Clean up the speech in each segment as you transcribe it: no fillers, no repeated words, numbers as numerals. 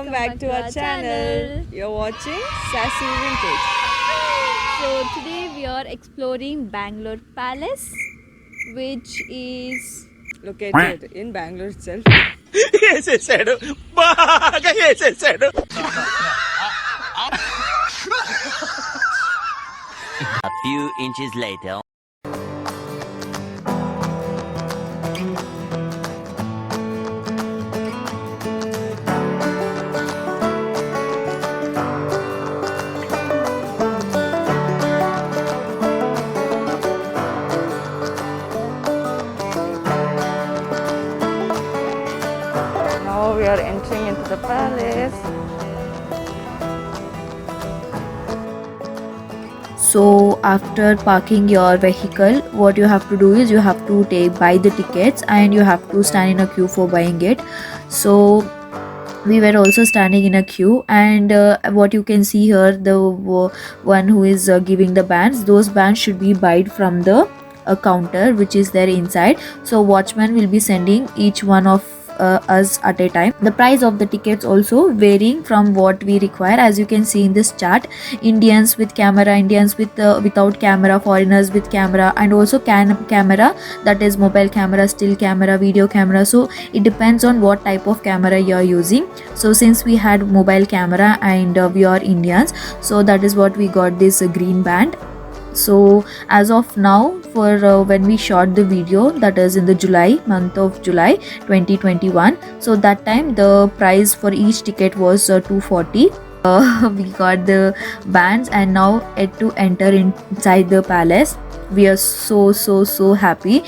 welcome back to our channel. You're watching Sassy Vintage. So today we are exploring Bangalore Palace, which is Located in Bangalore itself. వేసేసాడు బాగా వేసేసాడు A few inches later. Now we are entering into the palace. So after parking your vehicle, what you have to do is you have to buy the tickets and you have to stand in a queue for buying it. So we were also standing in a queue, and what you can see here, the one who is giving the bands, those bands should be buyed from the counter which is there inside. So watchman will be sending each one of us at a time. The price of the tickets also varying from what we require, as you can see in this chart. Indians with camera, Indians with without camera, foreigners with camera, and also camera, that is mobile camera, still camera, video camera. So it depends on what type of camera you are using. So since we had mobile camera and we are Indians, so that is what we got this green band. So as of now, for when we shot the video, that is in the month of July 2021, so that time the price for each ticket was 240. We got the bands and now yet to enter inside the palace. We are so happy.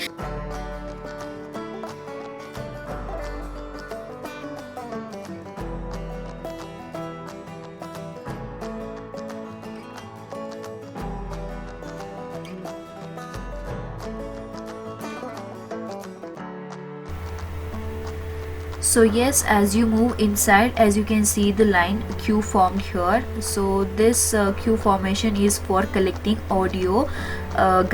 So yes, as you move inside, as you can see the line queue formed here. So this queue formation is for collecting audio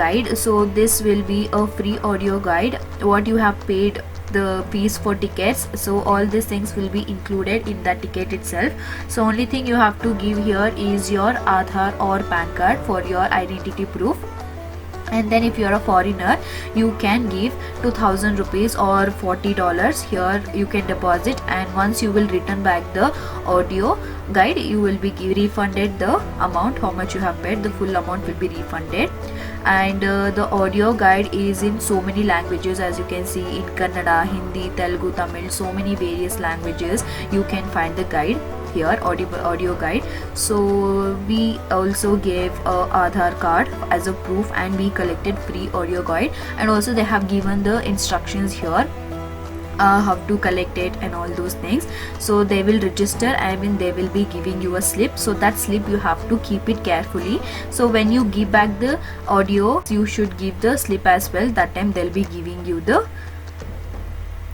guide. So this will be a free audio guide. What you have paid the fees for tickets, so all these things will be included in that ticket itself. So only thing you have to give here is your Aadhaar or PAN card for your identity proof. And then if you're a foreigner, you can give 2000 rupees or $40 here. You can deposit, and once you will return back the audio guide, you will be refunded the amount how much you have paid. The full amount will be refunded. And the audio guide is in so many languages, as you can see, in Kannada, Hindi, Telugu, Tamil, so many various languages you can find the guide here, audio guide. So we also gave a Aadhaar card as a proof, and we collected free audio guide, and also they have given the instructions here how to collect it and all those things. So they will register, they will be giving you a slip. So that slip you have to keep it carefully. So when you give back the audio, you should give the slip as well. That time they'll be giving you the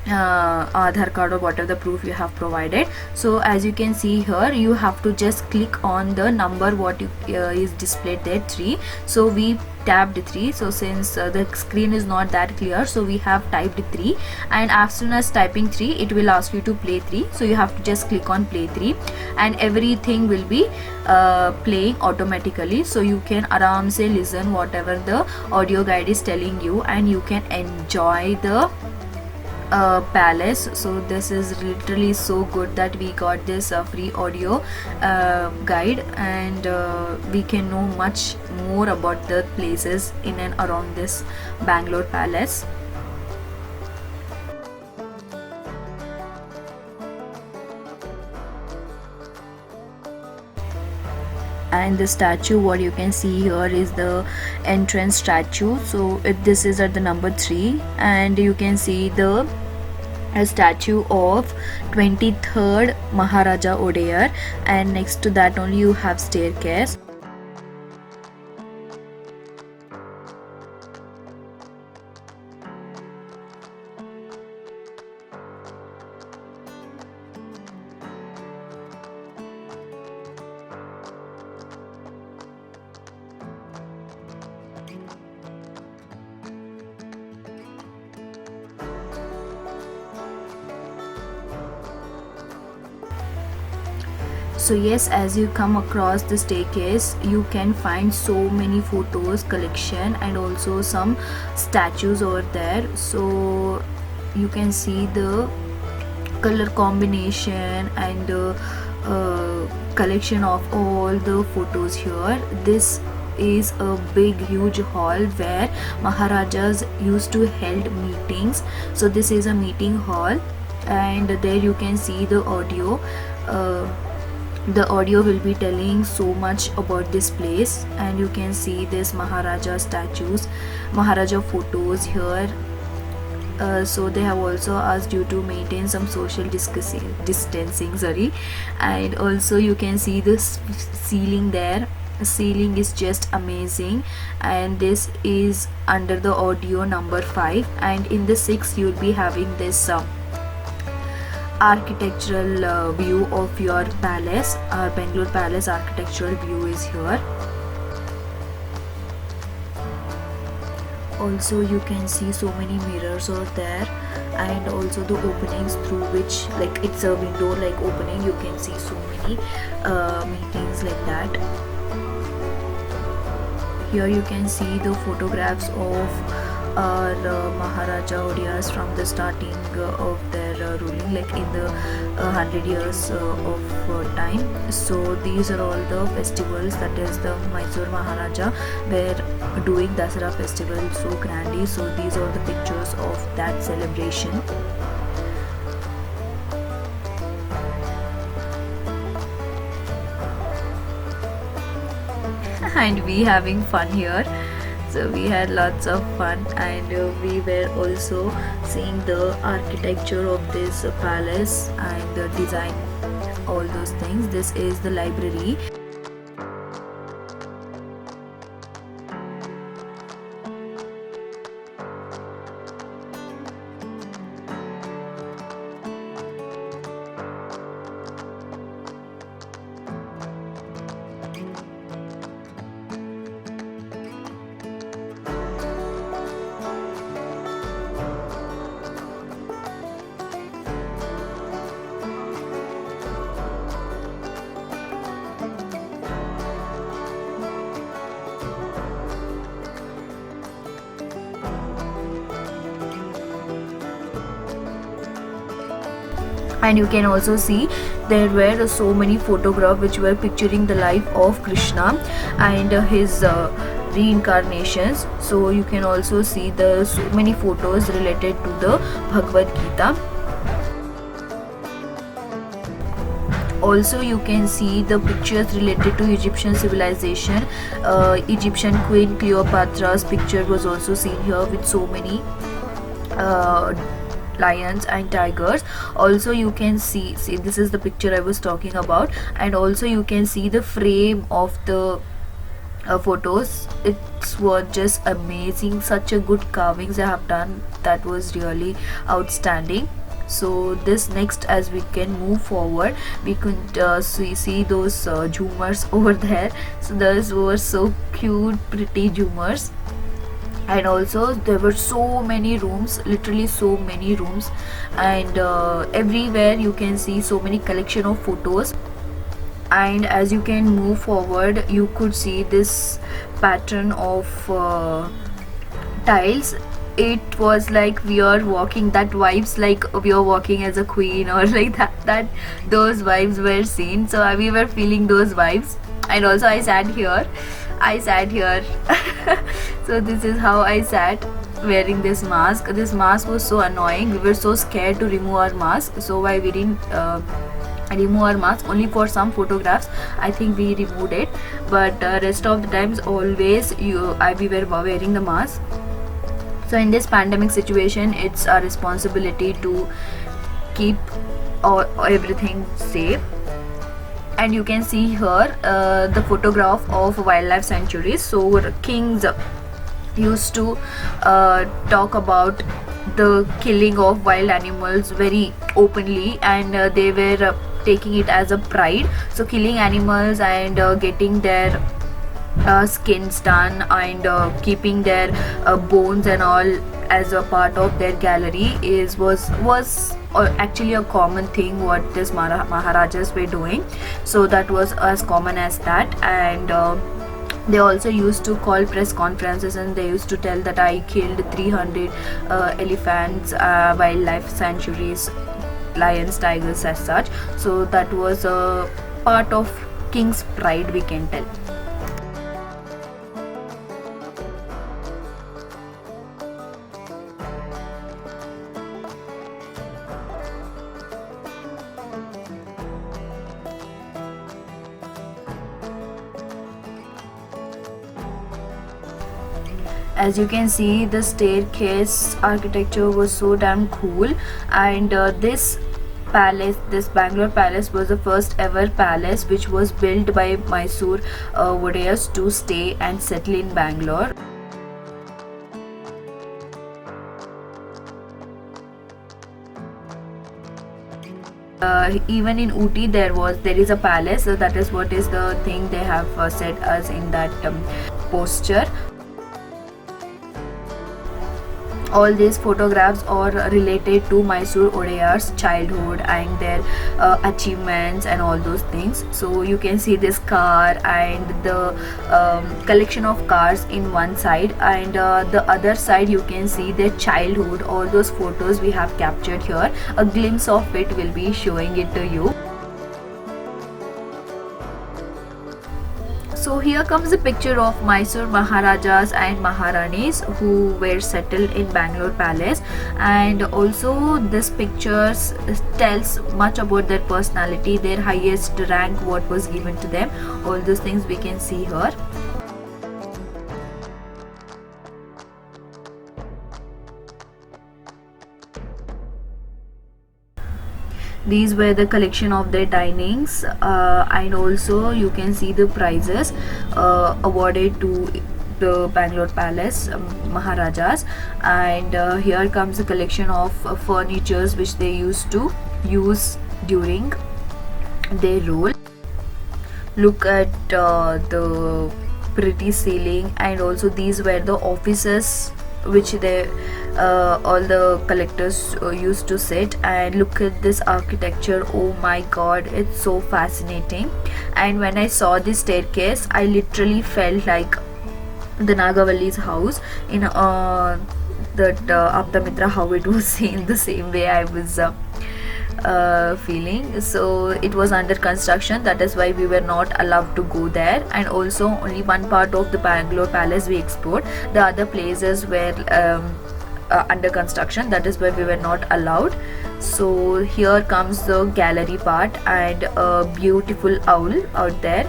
Aadhaar card or whatever the proof you have provided. So as you can see here, you have to just click on the number what is displayed there, 3. So we tapped 3. So since the screen is not that clear, so we have typed 3, and as soon as typing 3, it will ask you to play 3. So you have to just click on play 3, and everything will be playing automatically. So you can aram se listen whatever the audio guide is telling you, and you can enjoy the palace. So this is literally so good that we got this free audio guide, and we can know much more about the places in and around this Bangalore Palace. And the statue, what you can see here is the entrance statue. So this is at the number 3, and you can see the a statue of 23rd Maharaja Odear, and next to that only you have staircase. So yes, as you come across the staircase, you can find so many photos collection and also some statues over there. So you can see the color combination and collection of all the photos here. This is a big huge hall where Maharajas used to held meetings. So this is a meeting hall, and there you can see the audio. The audio will be telling so much about this place, and you can see this Maharaja statues, Maharaja photos here. So they have also asked you to maintain some social distancing, sorry. And also you can see this ceiling there. The ceiling is just amazing, and this is under the audio number 5, and in the 6 you'll be having this architectural view of your palace. Our Bangalore Palace architectural view is here. Also you can see so many mirrors over there, and also the openings through which, like, it's a window like opening, you can see so many meetings like that. Here you can see the photographs of our Maharaja Odias from the starting of their ruling, like in the 100 years of time. So these are all the festivals, that is the Mysore Maharaja were doing Dasara festival so grandly. So these are the pictures of that celebration. And we having fun here. So we had lots of fun, and we were also seeing the architecture of this palace and the design, all those things. This is the library. And you can also see there were so many photographs which were picturing the life of Krishna and his reincarnations. So you can also see the so many photos related to the Bhagavad Gita. Also you can see the pictures related to Egyptian civilization. Egyptian Queen Cleopatra's picture was also seen here with so many lions and tigers. Also you can see this is the picture I was talking about, and also you can see the frame of the photos. It was just amazing, such a good carvings they have done, that was really outstanding. So this next, as we can move forward, we could see those Zoomers over there. So those were so cute, pretty Zoomers. And also there were so many rooms, literally so many rooms, and everywhere you can see so many collection of photos. And as you can move forward, you could see this pattern of tiles. It was like we are walking, that vibes like we are walking as a queen or like that those vibes were seen. So we were feeling those vibes. And also I sat here so this is how I sat, wearing this mask. This mask was so annoying, we were so scared to remove our mask. So why we didn't remove our mask, only for some photographs I think we removed it, but rest of the times always we were wearing the mask. So in this pandemic situation, it's our responsibility to keep everything safe. And you can see here the photograph of wildlife sanctuaries. So kings used to talk about the killing of wild animals very openly, and they were taking it as a pride. So killing animals and getting their skins done and keeping their bones and all as a part of their gallery was actually a common thing what this Maharajas were doing. So that was as common as that. And they also used to call press conferences, and they used to tell that I killed 300 elephants, wildlife sanctuaries, lions, tigers as such. So that was a part of king's pride, we can tell. As you can see, the staircase architecture was so damn cool. And this palace, this Bangalore Palace, was the first ever palace which was built by Mysore Wadayars to stay and settle in Bangalore. Even in Ooty there is a palace. That is what is the thing they have said us in that posture. All these photographs are related to Mysore Wadayars' childhood and their achievements and all those things. So you can see this car and the collection of cars in one side, and the other side you can see their childhood. All those photos we have captured here. A glimpse of it will be showing it to you. So here comes a picture of Mysore Maharajas and Maharanis who were settled in Bangalore Palace, and also this pictures tells much about their personality, their highest rank, what was given to them. All those things we can see here. These were the collection of their dinings, and also you can see the prizes awarded to the Bangalore Palace Maharajas. And here comes the collection of furnitures which they used to use during their rule. Look at the pretty ceiling, and also these were the offices which they all the collectors used to sit. And look at this architecture, oh my god, it's so fascinating. And when I saw this staircase, I literally felt like the Nagavalli's house in that Aptamitra, how it was in the same way I was feeling. So it was under construction, that is why we were not allowed to go there. And also only one part of the Bangalore Palace we explored, the other places were under construction, that is why we were not allowed. So here comes the gallery part, and a beautiful owl out there.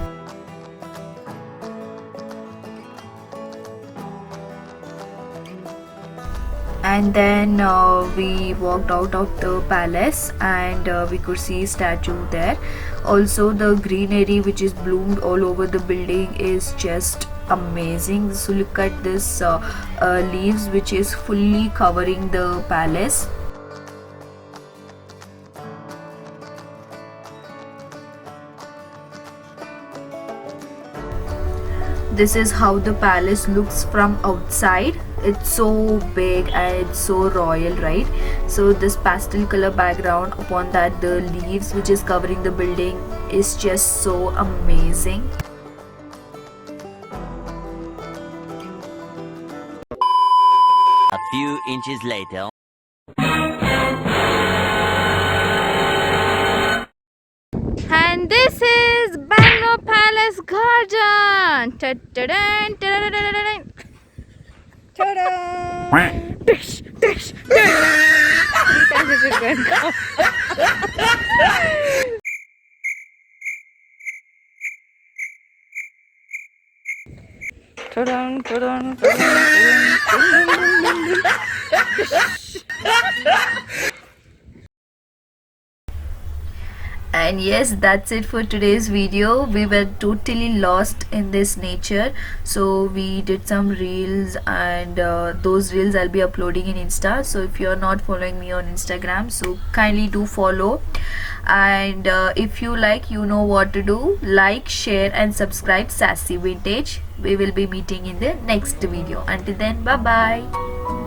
And then we walked out of the palace, and we could see statue there. Also the greenery which is bloomed all over the building is just amazing. So look at this leaves which is fully covering the palace. This is how the palace looks from outside. It's so big and it's so royal, right? So this pastel color background, upon that the leaves which is covering the building is just so amazing. A few inches later. And this is Bangalore Palace Garden. Ta-da-da-da, ta-da-da-da-da. Ta-da! Dish, dish, dish. 3 times it should go. Ta-da, ta-da, ta-da, ta-da. And yes, that's it for today's video. We were totally lost in this nature, so we did some reels, and those reels I'll be uploading in Insta. So if you're not following me on Instagram, so kindly do follow. And if you like, you know what to do. Like, share and subscribe Sassy Vintage. We will be meeting in the next video. Until then, bye bye.